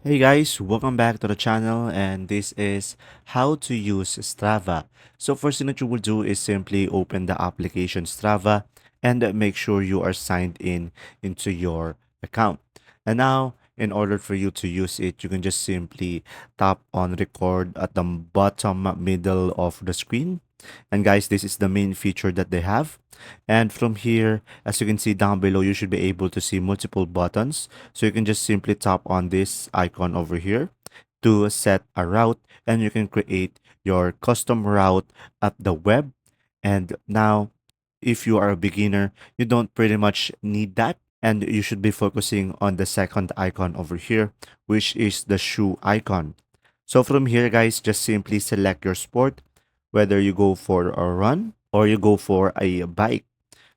Hey guys, welcome back to the channel, and this is how to use Strava. So first thing that you will do is simply open the application Strava and make sure you are signed in into your account. And now in order for you to use it, you can just simply tap on record at the bottom middle of the screen. And guys, this is the main feature that they have. And from here, as you can see down below, you should be able to see multiple buttons. So you can just simply tap on this icon over here to set a route, and you can create your custom route at the web. And now, if you are a beginner, you don't pretty much need that. And you should be focusing on the second icon over here, which is the shoe icon. So from here, guys, just simply select your sport, whether you go for a run or you go for a bike.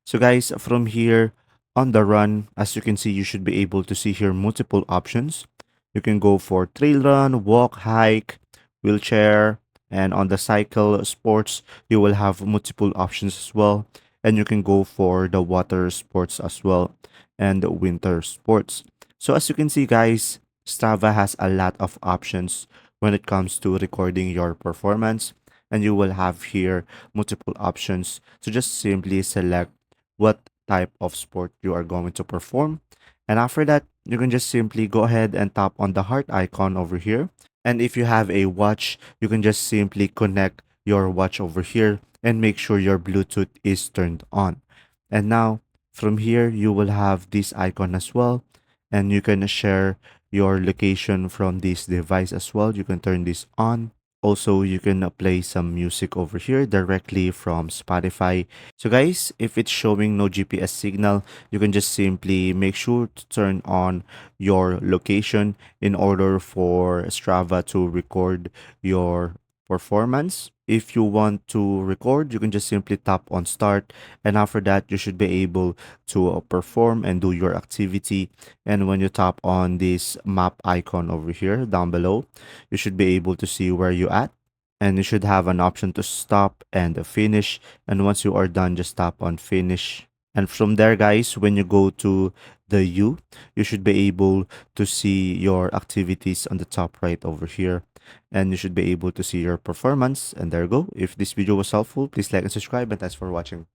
So guys, from here on the run, as you can see, you should be able to see here multiple options. You can go for trail run, walk, hike, wheelchair, and on the cycle sports, you will have multiple options as well. And you can go for the water sports as well and the winter sports. So as you can see, guys, Strava has a lot of options when it comes to recording your performance, and you will have here multiple options. So just simply select what type of sport you are going to perform. And after that, you can just simply go ahead and tap on the heart icon over here. And if you have a watch, you can just simply connect your watch over here and make sure your Bluetooth is turned on. And now from here, you will have this icon as well. And you can share your location from this device as well. You can turn this on. Also, you can play some music over here directly from Spotify. So guys, if it's showing no GPS signal, you can just simply make sure to turn on your location in order for Strava to record your performance. If you want to record, you can just simply tap on start, and after that you should be able to perform and do your activity. And when you tap on this map icon over here down below, you should be able to see where you at, and you should have an option to stop and finish. And once you are done, just tap on finish. And from there, guys, when you go to the U, you should be able to see your activities on the top right over here. And you should be able to see your performance. And there you go. If this video was helpful, please like and subscribe. And thanks for watching.